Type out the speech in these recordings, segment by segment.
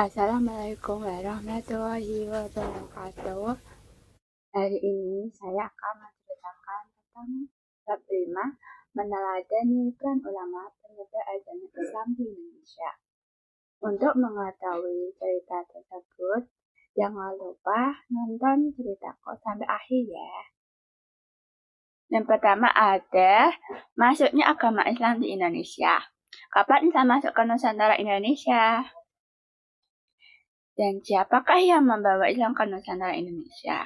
Assalamualaikum warahmatullahi wabarakatuh. Hari ini saya akan menceritakan tentang bab 5, meneladani peran ulama penyebar agama Islam di Indonesia. Untuk mengetahui cerita tersebut, jangan lupa nonton ceritaku sampai akhir ya. Yang pertama ada masuknya agama Islam di Indonesia. Kapan Islam masuk ke Nusantara Indonesia? Dan siapakah yang membawa Islam ke Nusantara Indonesia?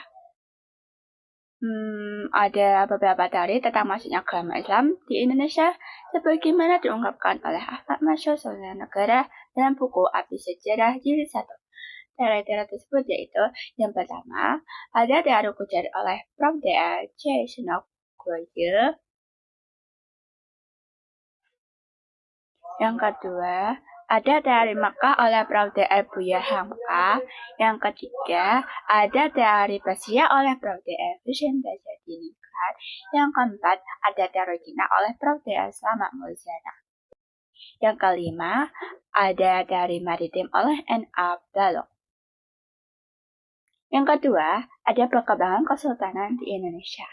Ada beberapa teori tentang masuknya agama Islam di Indonesia sebagaimana diungkapkan oleh Ahmad Masyur Negara dalam buku Api Sejarah Jilid 1. Teori-teori tersebut yaitu yang pertama, ada teori kucar oleh Prof. Dr. C. Sunogoyo. Yang kedua, ada teori Mekah oleh Prof. Dr. Buya Hamka. Yang ketiga, ada teori Persia oleh Prof. Dr. Husain Basadiningrat. Yang keempat, ada teori Cina oleh Prof. Dr. Slamet Muljana. Yang kelima, ada teori maritim oleh N.A. Balog. Yang kedua, ada perkembangan kesultanan di Indonesia.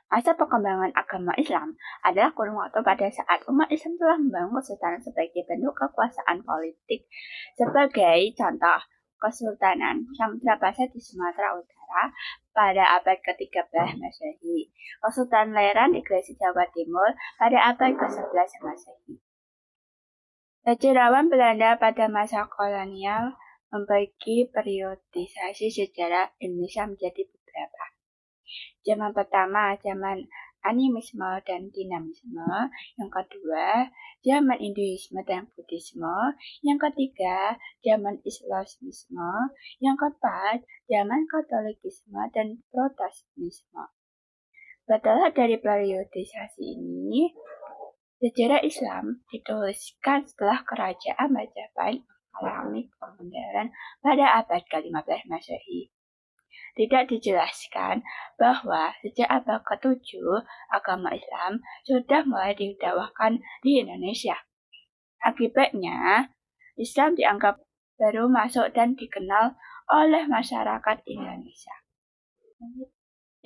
Masa perkembangan agama Islam adalah kurun waktu pada saat umat Islam telah membangun kesultanan sebagai bentuk kekuasaan politik. Sebagai contoh, Kesultanan Samudra Pasar di Sumatera Utara pada abad ke-13 Masehi, Kesultanan Leran di Gresik Jawa Timur pada abad ke-11 Masehi. Sejarawan Belanda pada masa kolonial membagi periodisasi sejarah Indonesia menjadi beberapa. Zaman pertama, zaman animisme dan dinamisme. Yang kedua, zaman Hinduisme dan Buddhisme. Yang ketiga, zaman Islamisme. Yang keempat, zaman Katolikisme dan Protestantisme. Setelah dari periodisasi ini, sejarah Islam dituliskan setelah kerajaan Majapahit mengalami kemunduran pada abad ke-15 Masehi. Tidak dijelaskan bahwa sejak abad ke-7 agama Islam sudah mulai didakwahkan di Indonesia. Akibatnya, Islam dianggap baru masuk dan dikenal oleh masyarakat Indonesia.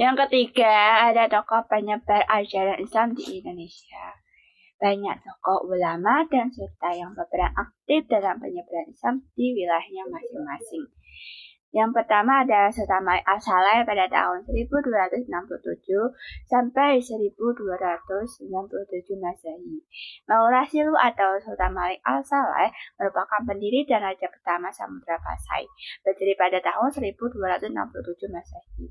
Yang ketiga, ada tokoh penyebar ajaran Islam di Indonesia. Banyak tokoh ulama dan serta yang berperan aktif dalam penyebaran Islam di wilayahnya masing-masing. Yang pertama adalah Sultan Malik Al-Saleh pada tahun 1267 sampai 1297 Masehi. Maulana Silu atau Sultan Malik Al-Saleh merupakan pendiri dan raja pertama Samudra Pasai, berdiri pada tahun 1267 Masehi.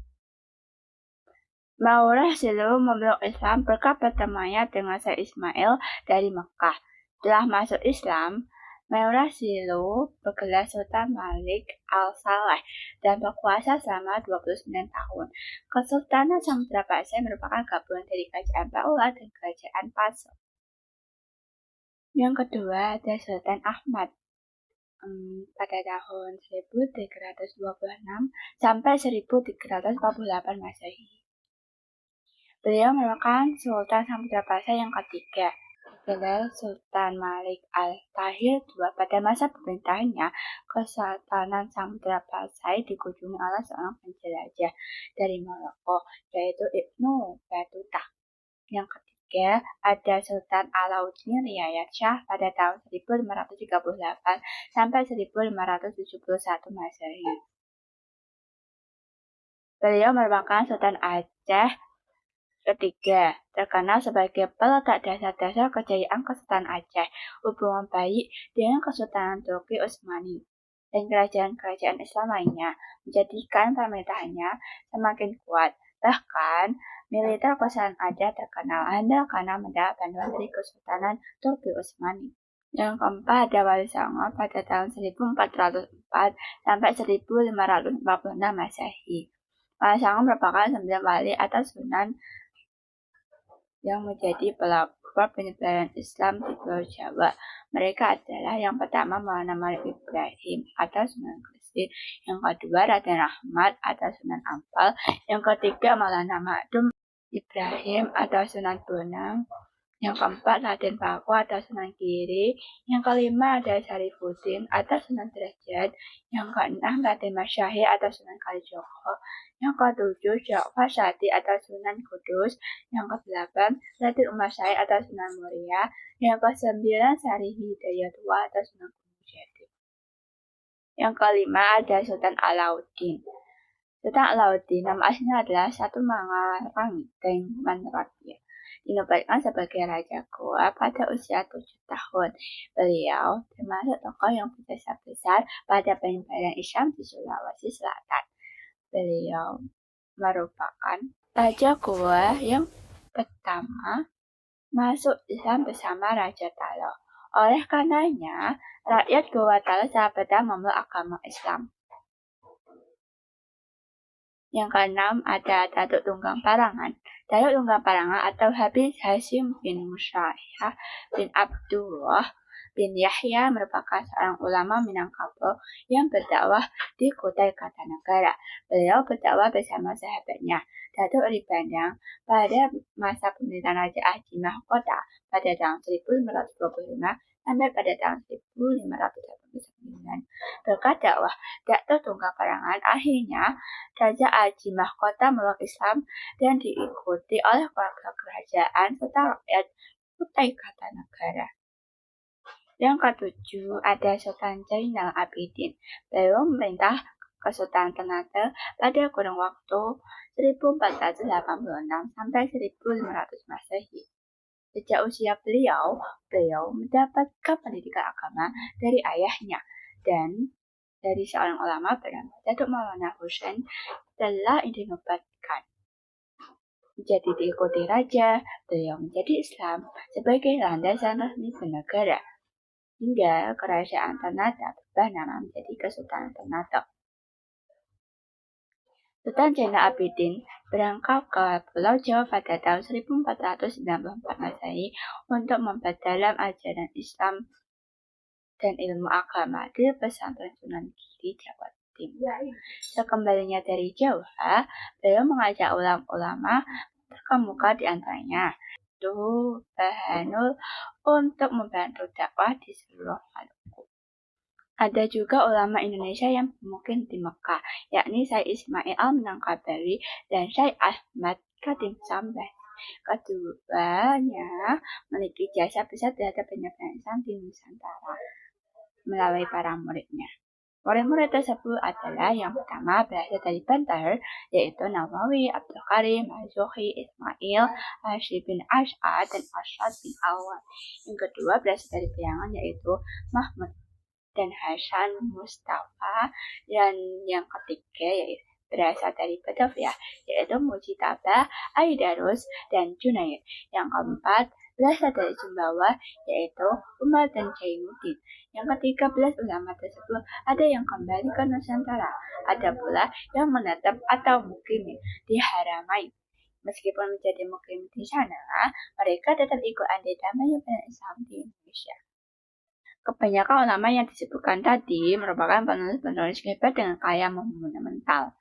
Maulana Silu memeluk Islam berkat pertemuannya dengan Syekh Ismail dari Mekah. Setelah masuk Islam, Maulana Silu bergelar Sultan Malik Al-Saleh dan berkuasa selama 29 tahun. Kesultanan Samudra Pasai merupakan gabungan dari Kerajaan Paula dan Kerajaan Pasau. Yang kedua ada Sultan Ahmad pada tahun 1326 sampai 1348 Masehi. Beliau merupakan Sultan Samudra Pasai yang ketiga. Gelar Sultan Malik Al-Tahir II. Pada masa pemerintahannya, Kesultanan Samudra Pasai dikunjungi oleh seorang penjelajah dari Maroko, yaitu Ibnu Battuta. Yang ketiga, ada Sultan Alauddin Riayat Shah pada tahun 1538 sampai 1571 Masehi. Beliau merupakan Sultan Aceh ketiga, terkenal sebagai peletak dasar-dasar kejayaan Kesultanan Aceh, hubungan baik dengan Kesultanan Turki Utsmani, dan kerajaan-kerajaan Islam lainnya, menjadikan pemerintahannya semakin kuat. Bahkan, militer Kesultanan Aceh terkenal andal karena mendapat bantuan dari Kesultanan Turki Utsmani. Yang keempat ada Wali Songo pada tahun 1404 sampai 1546 Masehi. Wali Songo merupakan 9 wali atau sunan yang menjadi pelopor penyebaran Islam di Pulau Jawa. Mereka adalah yang pertama Maulana Malik Ibrahim atau Sunan Gresik, yang kedua Raden Ahmad atau Sunan Ampel, yang ketiga Maulana Ma'dum Ibrahim atau Sunan Bonang, Yang keempat, Raden Paku atau Sunan Giri. Yang kelima, ada Syarifuddin atau Sunan Derajat. Yang keenam, Raden Mas Syahir atau Sunan Kalijogo. Yang ketujuh, Ja'far Syadik atau Sunan Kudus. Yang kedelapan, Raden Umar Said atau Sunan Muria. Yang kesembilan, Sari Hidayatullah atau Sunan Gunung Jati. Yang kelima, ada Sultan Alauddin. Sultan Alauddin nama aslinya adalah Satu Mangarangiteng Manrapia. Dinobatkan sebagai Raja Goa pada usia 7 tahun. Beliau termasuk tokoh yang berjasa besar pada penyebaran Islam di Sulawesi Selatan. Beliau merupakan Raja Goa yang pertama masuk Islam bersama Raja Talo. Oleh karenanya, rakyat Goa Talo sangat pertama memeluk agama Islam. Yang keenam, ada Datuk Tunggang Parangan. Datuk Tunggang Parangan atau Habib Hasyim bin Musyayah bin Abdullah bin Yahya merupakan seorang ulama Minangkabau yang berdakwah di Kutai Kartanegara. Beliau berdakwah bersama sahabatnya, Datuk Eri Bandang, pada masa pemerintahan Raja Haji Mahkota pada tahun 1525 sampai pada tahun 1589. Berkat dakwah Datuk Tunggang Parangan, akhirnya Raja Haji Mahkota meluk Islam dan diikuti oleh keluarga kerajaan serta rakyat Kutai Kartanegara. Yang ketujuh, ada Sultan Zainal Abidin. Beliau memerintah Kesultanan Ternate pada kurun waktu 1486 sampai 1500 Masehi. Sejak usia beliau mendapatkan pendidikan agama dari ayahnya dan dari seorang ulama bernama Datuk Maulana Husain telah dinobatkan menjadi diikuti raja. Beliau menjadi Islam sebagai landasan resmi bernegara hingga kerajaan Ternate berubah nama menjadi Kesultanan Ternate. Sultan Zainal Abidin berangkat ke Pulau Jawa pada tahun 1494 Masehi untuk memperdalam ajaran Islam dan ilmu agama di pesantren Sunan Giri, Jawa Timur. Sekembalinya dari Jawa, beliau mengajak ulama terkemuka di antaranya Bahanul untuk membantu dakwah di seluruh Maluku. Ada juga ulama Indonesia yang mungkin di Mekah, yakni Syekh Ismail Al-Minangkabau dan Syekh Ahmad Khadim Sambas. Keduanya memiliki jasa besar terhadap penyebaran Islam di Nusantara melalui para muridnya. Murid-murid tersebut adalah yang pertama berasal dari Bantar, yaitu Nawawi, Abdul Karim, Al-Zuhri, Ismail, Hashim bin Ash'ad, dan Ash'ad bin Awad. Yang kedua berasal dari Priangan, yaitu Mahmud dan Hasan Mustafa. Dan yang ketiga yaitu berasal dari Batavia, yaitu Mujitaba, Aidarus, dan Junaid. Yang keempat berasal dari Sumbawa, yaitu Umar dan Jainuddin. Yang ke-13 ulama tersebut ada yang kembali ke Nusantara, ada pula yang menetap atau mukim di Haramain. Meskipun menjadi mukim di sana, mereka tetap ikut andil dalam penyebaran Islam di Indonesia. Kebanyakan ulama yang disebutkan tadi merupakan penulis-penulis hebat dengan karya monumental.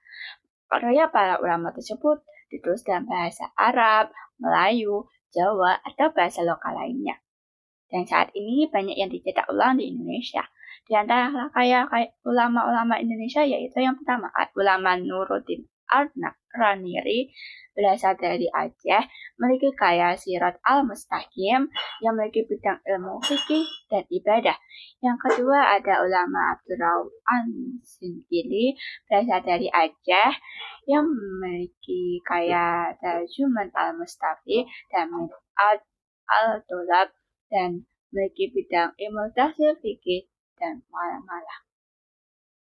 Karya para ulama tersebut ditulis dalam bahasa Arab, Melayu, Jawa, atau bahasa lokal lainnya. Dan saat ini banyak yang dicetak ulang di Indonesia. Di antara karya ulama-ulama Indonesia yaitu yang pertama, ulama Nuruddin Raniri berasal dari Aceh, memiliki karya Sirat Al-Mustaqim yang memiliki bidang ilmu fikih dan ibadah. Yang kedua ada ulama Abdurrahman An-Singkili berasal dari Aceh yang memiliki karya Tarjuman Al-Mustafi dan Min'at Al-Tulab dan memiliki bidang ilmu tafsir, fikih, dan muamalah.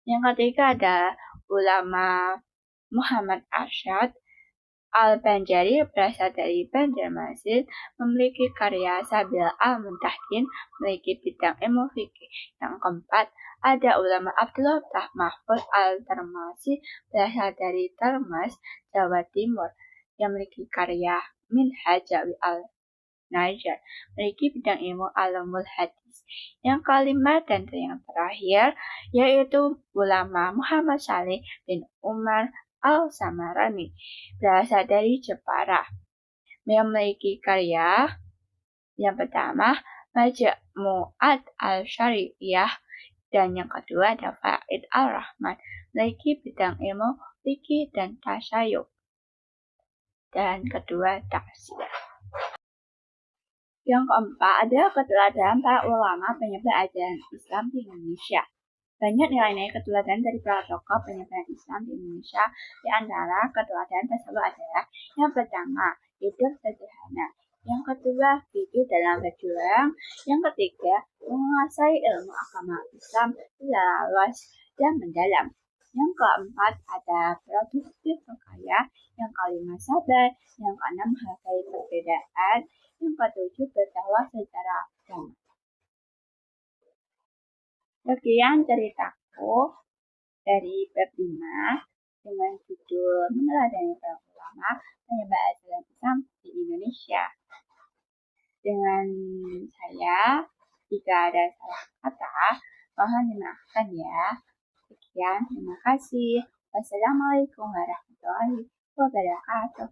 Yang ketiga ada ulama Muhammad Arsyad Al-Banjari berasal dari Banjarmasin, memiliki karya Sabil Al-Muntahkin, memiliki bidang ilmu fikih. Yang keempat ada ulama Abdullah Mahfud Al-Termasi berasal dari Termas, Jawa Timur, yang memiliki karya Minhaj Jawi Al-Najar, memiliki bidang ilmu Alamul Hadis. Yang kelima dan yang terakhir yaitu ulama Muhammad Saleh bin Umar Al-Samarani berasal dari Jepara, yang memiliki karya Yang pertama, Majmu'at al-Syariah, dan yang kedua ada Faid al-Rahman, memiliki bidang ilmu fikih dan tasyayuh. Dan kedua tafsir. Yang keempat adalah keteladanan para ulama penyebar ajaran Islam di Indonesia. Banyak nilai-nilai keteladanan dari para tokoh penyebaran Islam di Indonesia. Di antara keteladanan tersebut adalah yang pertama, hidup sederhana. Yang kedua, gigih dalam berjuang. Yang ketiga, menguasai ilmu agama Islam secara luas dan mendalam. Yang keempat, ada produktif berkarya. Yang kelima, sabar. Yang keenam, menghargai perbedaan. Yang ketujuh, berdakwah secara agama. Sekian ceritaku dari bab 5 dengan judul Meneladani para ulama penyebar ajaran Islam di Indonesia. Dengan saya, jika ada salah kata, mohon dimaafkan ya. Sekian, terima kasih. Wassalamualaikum warahmatullahi wabarakatuh.